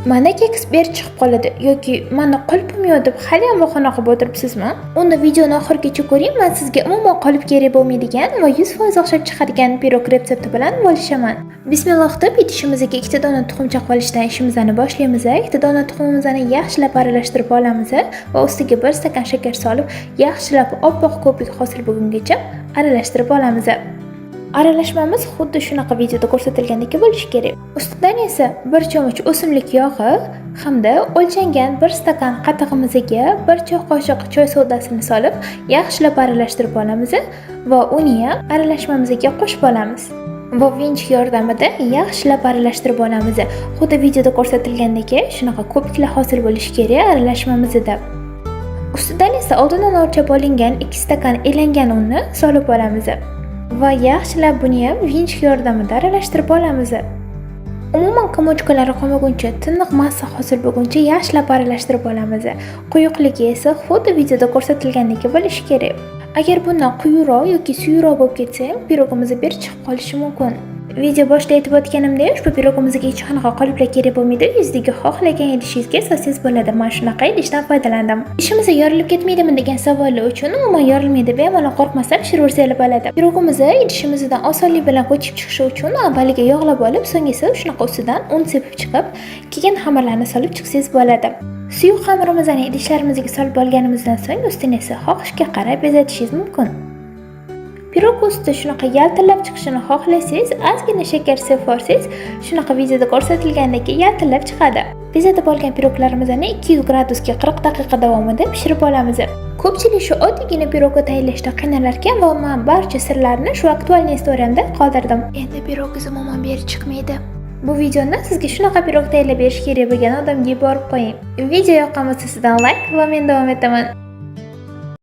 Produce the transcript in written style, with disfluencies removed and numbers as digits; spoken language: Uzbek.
Mana keks ber chiqib qoladi yoki mana qulpim yo'q deb hali ham bahona qilib o'tiribsizmi? Unda videoni oxirigacha ko'ring, men sizga umuman qolip kerak bo'lmaydigan va 100% o'xshab chiqadigan pirog retsepti bilan bo'lishaman. Bismillah deb idishimizga 2 dona tuxum chaqib olishdan ishimizni boshlaymiz. 2 dona tuxumimizni yaxshilab aralashtirib olamiz va ustiga 1 stakan shakar solib, yaxshilab oppoq ko'pik hosil bo'lgungacha aralashtirib olamiz. Aralashmamiz xuddi shunaqa videoda ko'rsatilgandek bo'lishi kerak. Ustidan esa 1 cho'mich o'simlik yog'i hamda o'lchangan 1 stakan qatig'imizga 1 choy qoshiq choy sodasini solib, yaxshilab aralashtirib olamiz va uni ham aralashmamizga qo'shib olamiz. Va vinch yordamida yaxshilab aralashtirib olamiz. Xuddi videoda ko'rsatilgandek shunaqa ko'piklar hosil bo'lishi kerak aralashmamizda. Ustidan esa oldindan o'lchab olingan 2 stakan elangan unni solib olamiz. Va yaxshilab buni ham vinch yordamida aralashtirib olamiz. Umuman komochkalari qolmaguncha, tiniq massa hosil bo'lguncha yaxshilab aralashtirib olamiz. Quyuqligi esa xuddi videoda ko'rsatilgandek bo'lishi kerak. Agar bundan quyuqroq yoki suyuqroq bo'lib ketsa, pirogimizni berib chiqib qolishi mumkin. Video boshida aytib o'tganimdek, ushbu pirogimizga hech qanaqa qoliplar kerak bo'lmaydi. Yuzdagi xohlagan idishingizga so'zingiz bo'ladi. Men shunaqa idishdan foydalandim. Idishimiz yorilib ketmaydimi degan savollar uchun umuman yorilmaydi, bemalol qo'rqmasdan pishiraversangiz bo'ladi. Pirogimizni idishimizdan osonlik bilan ko'chib chiqishi uchun avvaliga yog'lab olib, so'ng esa shunaqa ustidan un sepib chiqib, keyin xamirlarni solib chiqsangiz bo'ladi. Suyuq xamirimizni idishlarimizga solib olganimizdan so'ng ustini esa xohishga qarab bezatishingiz mumkin. Pirog usti shunaqa yaltillab chiqishini xohlasangiz, ozgina shakar sepvorsangiz, shunaqa videoda ko'rsatilgandek yaltillab chiqadi. Bezatib olgan piroglarimizni 200 gradusga 40 daqiqa davomida pishirib olamiz. Ko'pchilik shu oddiygina pirogni tayyorlashda qiynalar ekan va men barcha sirlarni shu aktualniy storiyamda qoldirdim. Endi pirogingiz umuman berib chiqmaydi. Bu videoni sizga shunaqa pirog tayyorlab berish kerak bo'lgan odamga yuborib qo'ying. Video yoqqan bo'lsa sizdan like va men davom etaman.